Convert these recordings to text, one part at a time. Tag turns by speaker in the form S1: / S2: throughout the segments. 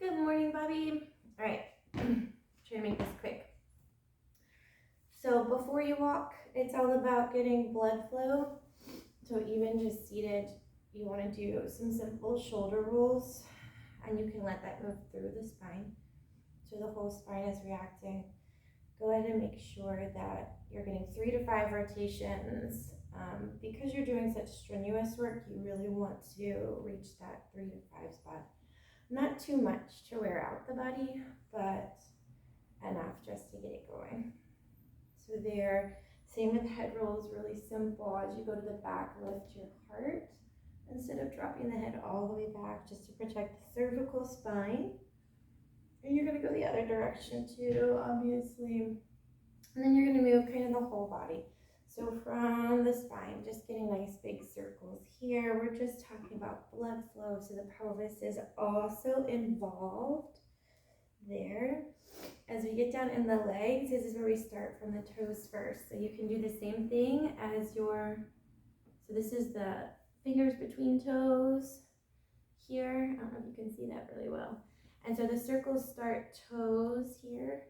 S1: Good morning, Bobby. All right, try to make this quick. So before you walk, it's all about getting blood flow. So even just seated, you want to do some simple shoulder rolls, and you can let that move through the spine. So the whole spine is reacting. Go ahead and make sure that you're getting 3 to 5 rotations. Because you're doing such strenuous work, you really want to reach that 3 to 5 spot. Not too much to wear out the body, but enough just to get it going. So there, same with head rolls, really simple. As you go to the back, lift your heart instead of dropping the head all the way back, just to protect the cervical spine. And you're gonna go the other direction too, obviously. And then you're gonna move kind of the whole body. So from the spine, just getting nice big circles here. We're just talking about blood flow, so the pelvis is also involved there. As we get down in the legs, this is where we start from the toes first. So you can do the same thing as so this is the fingers between toes here. I don't know if you can see that really well. And so the circles start toes here,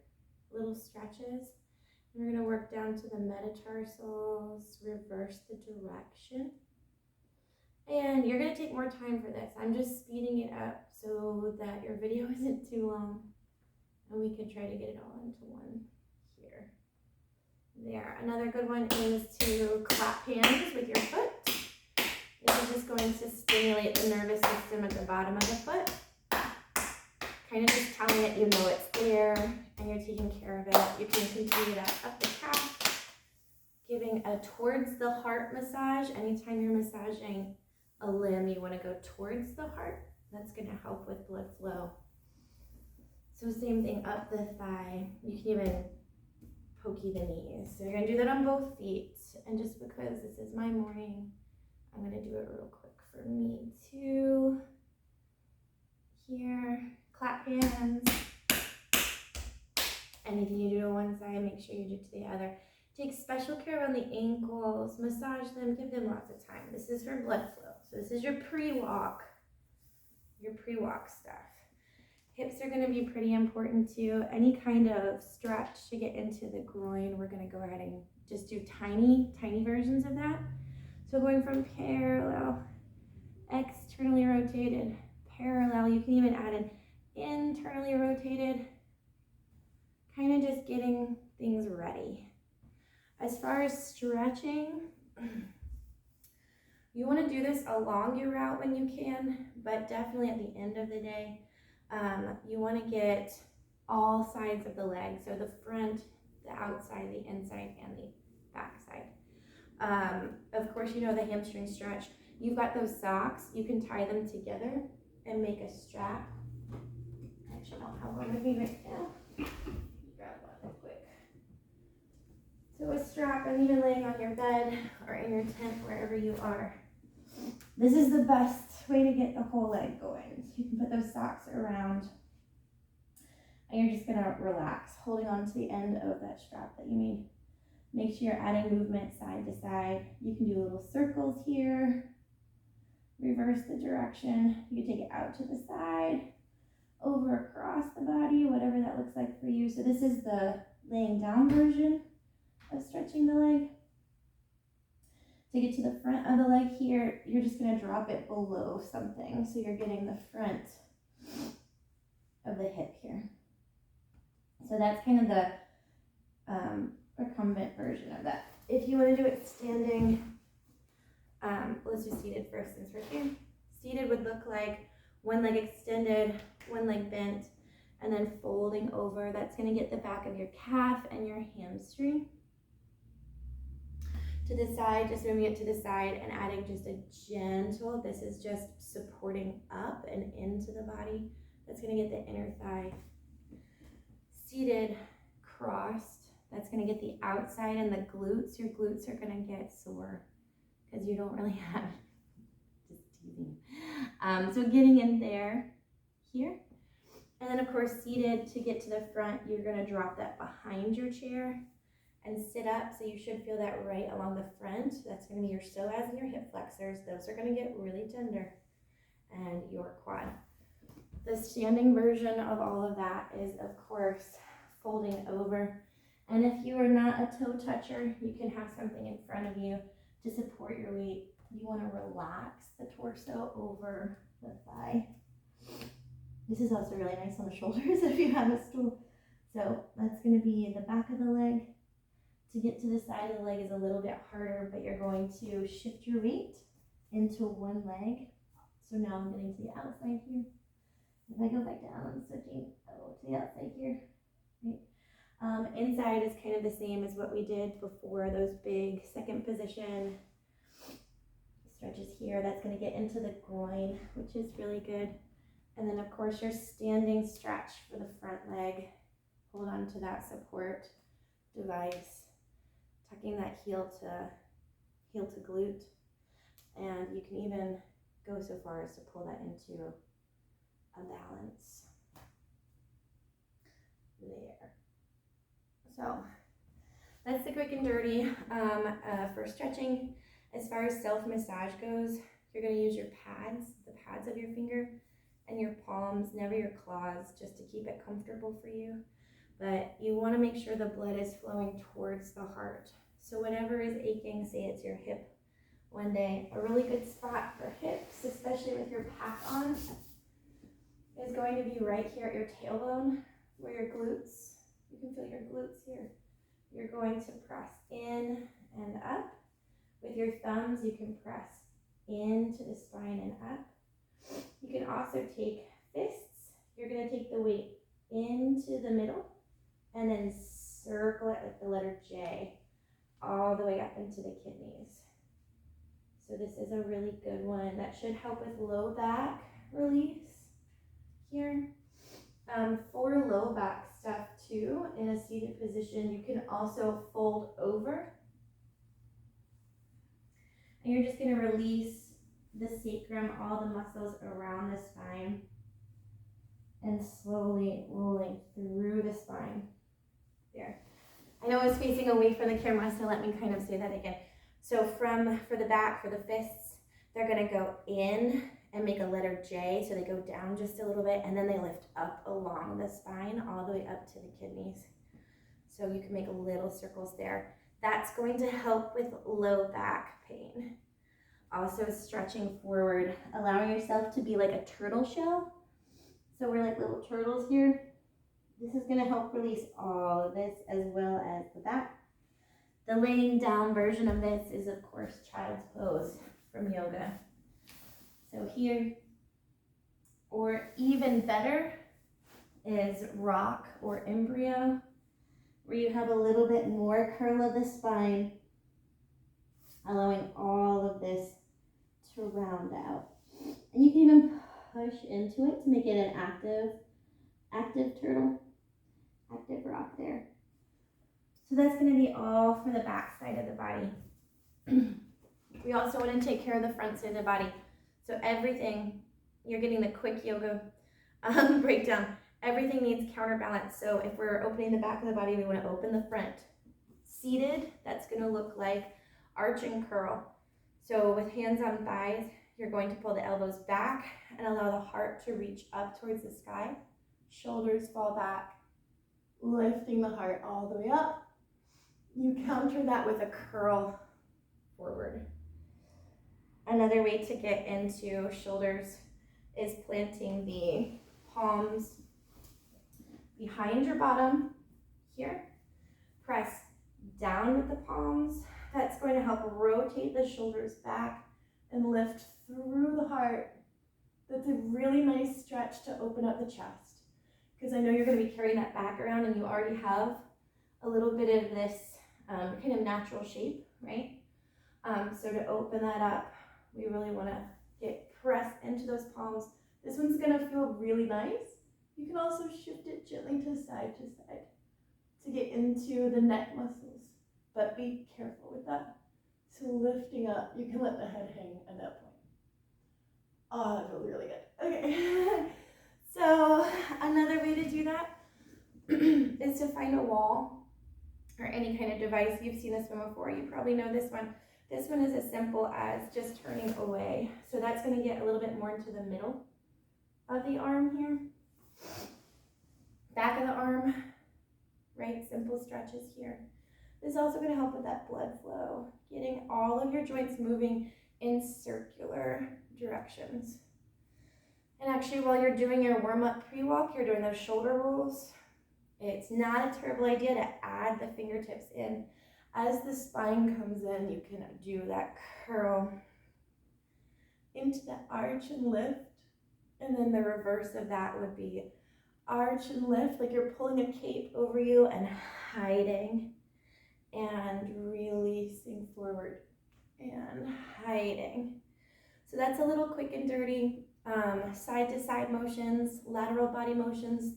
S1: little stretches. We're going to work down to the metatarsals, reverse the direction. And you're going to take more time for this. I'm just speeding it up so that your video isn't too long. And we can try to get it all into one here. There. Another good one is to clap hands with your foot. This is just going to stimulate the nervous system at the bottom of the foot. Kind of just telling it you know it's there and you're taking care of it. You can continue that up the calf, giving a towards the heart massage. Anytime you're massaging a limb, you want to go towards the heart. That's going to help with blood flow. So same thing up the thigh. You can even pokey the knees. So you're going to do that on both feet. And just because this is my morning, I'm going to do it real quick for me too. Here. Clap hands. Anything you do to one side, make sure you do to the other. Take special care on the ankles, massage them, give them lots of time. This is for blood flow. So this is your pre-walk stuff. Hips are gonna be pretty important too. Any kind of stretch to get into the groin, we're gonna go ahead and just do tiny versions of that. So going from parallel, externally rotated, parallel, you can even add an internally rotated, kind of just getting things ready. As far as stretching, you want to do this along your route when you can, but definitely at the end of the day, you want to get all sides of the leg, so the front, the outside, the inside, and the back side. Of course, you know the hamstring stretch. You've got those socks, you can tie them together and make a strap. I actually don't have one with me right now. Grab one real quick. So a strap, and even laying on your bed or in your tent, wherever you are. This is the best way to get the whole leg going. So you can put those socks around, and you're just gonna relax, holding on to the end of that strap that you made. Make sure you're adding movement side to side. You can do little circles here. Reverse the direction. You can take it out to the side, over across the body, whatever that looks like for you. So this is the laying down version of stretching the leg. To get to the front of the leg here, you're just going to drop it below something. So you're getting the front of the hip here. So that's kind of the recumbent version of that. If you want to do it standing, let's do seated first since we're here. Seated would look like one leg extended, one leg bent, and then folding over. That's going to get the back of your calf and your hamstring. To the side, just moving it to the side and adding just a gentle, this is just supporting up and into the body. That's going to get the inner thigh. Seated, crossed, that's going to get the outside and the glutes. Your glutes are going to get sore because you don't really have, just teasing. So getting in there, here. And then of course, seated, to get to the front, you're going to drop that behind your chair and sit up. So you should feel that right along the front. That's going to be your psoas and your hip flexors. Those are going to get really tender. And your quad. The standing version of all of that is, of course, folding over. And if you are not a toe toucher, you can have something in front of you to support your weight. You want to relax the torso over the thigh. This is also really nice on the shoulders if you have a stool. So that's going to be the back of the leg. To get to the side of the leg is a little bit harder, but you're going to shift your weight into one leg. So now I'm getting to the outside here. If I go back down, I'm switching to the outside here. Right. Inside is kind of the same as what we did before, those big second position stretches here. That's going to get into the groin, which is really good. And then of course your standing stretch for the front leg. Hold on to that support device, tucking that heel to glute. And you can even go so far as to pull that into a balance. There. So that's the quick and dirty for stretching. As far as self-massage goes, you're going to use your pads, the pads of your finger, and your palms, never your claws, just to keep it comfortable for you. But you want to make sure the blood is flowing towards the heart. So whatever is aching, say it's your hip one day, a really good spot for hips, especially with your pack on, is going to be right here at your tailbone, where your glutes, you can feel your glutes here. You're going to press in and up. With your thumbs, you can press into the spine and up. You can also take fists. You're going to take the weight into the middle and then circle it like the letter J all the way up into the kidneys. So this is a really good one. That should help with low back release here. For low back stuff too, in a seated position, you can also fold over. And you're just going to release the sacrum, all the muscles around the spine, and slowly rolling through the spine. There. I know I was facing away from the camera, so let me kind of say that again. So for the back, for the fists, they're going to go in and make a letter J, so they go down just a little bit, and then they lift up along the spine all the way up to the kidneys. So you can make little circles there. That's going to help with low back pain. Also stretching forward, allowing yourself to be like a turtle shell. So we're like little turtles here. This is going to help release all of this as well as the back. The laying down version of this is, of course, child's pose from yoga. So here, or even better, is rock or embryo, where you have a little bit more curl of the spine, allowing all of this to round out. And you can even push into it to make it an active turtle, active rock there. So that's going to be all for the back side of the body. We also want to take care of the front side of the body. So everything, you're getting the quick yoga breakdown. Everything needs counterbalance. So if we're opening the back of the body, we want to open the front. Seated, that's going to look like arch and curl. So with hands on thighs, you're going to pull the elbows back and allow the heart to reach up towards the sky. Shoulders fall back, lifting the heart all the way up. You counter that with a curl forward. Another way to get into shoulders is planting the palms behind your bottom here. Press down with the palms. That's going to help rotate the shoulders back and lift through the heart. That's a really nice stretch to open up the chest, because I know you're going to be carrying that back around and you already have a little bit of this kind of natural shape, right? So to open that up, we really want to get pressed into those palms. This one's going to feel really nice. You can also shift it gently to side to get into the neck muscles, but be careful with that. So lifting up, you can let the head hang at that point. Oh, that feels really good. Okay. So another way to do that is to find a wall or any kind of device. You've seen this one before. You probably know this one. This one is as simple as just turning away. So that's going to get a little bit more into the middle of the arm here. Back of the arm, right? Simple stretches here. This is also going to help with that blood flow, getting all of your joints moving in circular directions. And actually, while you're doing your warm-up pre-walk, you're doing those shoulder rolls, it's not a terrible idea to add the fingertips in. As the spine comes in, you can do that curl into the arch and lift. And then the reverse of that would be arch and lift, like you're pulling a cape over you and hiding and releasing forward and hiding. So that's a little quick and dirty. Side to side motions, lateral body motions,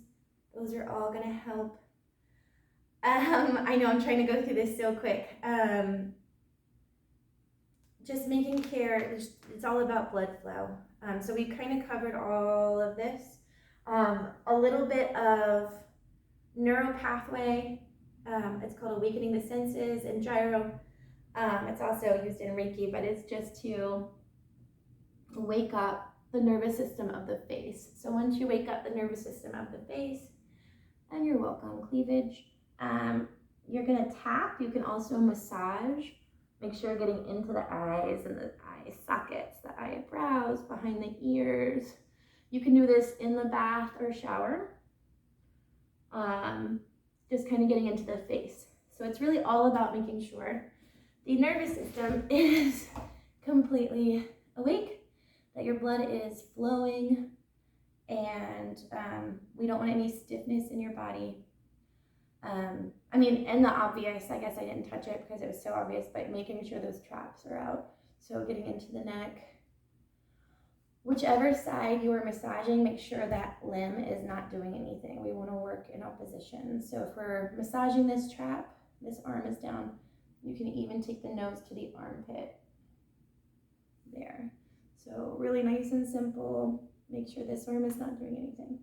S1: those are all gonna help. I know I'm trying to go through this so quick. Just making care, it's all about blood flow. So we kind of covered all of this. A little bit of neuropathway. It's called awakening the senses and gyro. It's also used in Reiki, but it's just to wake up the nervous system of the face. So once you wake up the nervous system of the face, and you're welcome, cleavage, you're gonna tap. You can also massage. Make sure you're getting into the eyes and the eye sockets, the eyebrows, behind the ears. You can do this in the bath or shower. Just kind of getting into the face. So it's really all about making sure the nervous system is completely awake, that your blood is flowing, and we don't want any stiffness in your body. I mean, and the obvious, I guess I didn't touch it because it was so obvious, but making sure those traps are out. So getting into the neck. Whichever side you are massaging, make sure that limb is not doing anything. We want to work in opposition. So if we're massaging this trap, this arm is down, you can even take the nose to the armpit. There. So really nice and simple. Make sure this arm is not doing anything.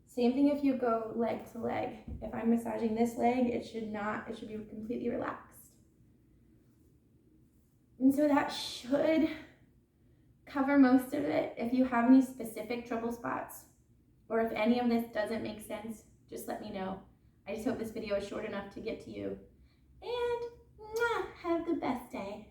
S1: Same thing if you go leg to leg. If I'm massaging this leg, it should be completely relaxed. And so that should cover most of it. If you have any specific trouble spots, or if any of this doesn't make sense, just let me know. I just hope this video is short enough to get to you. And have the best day.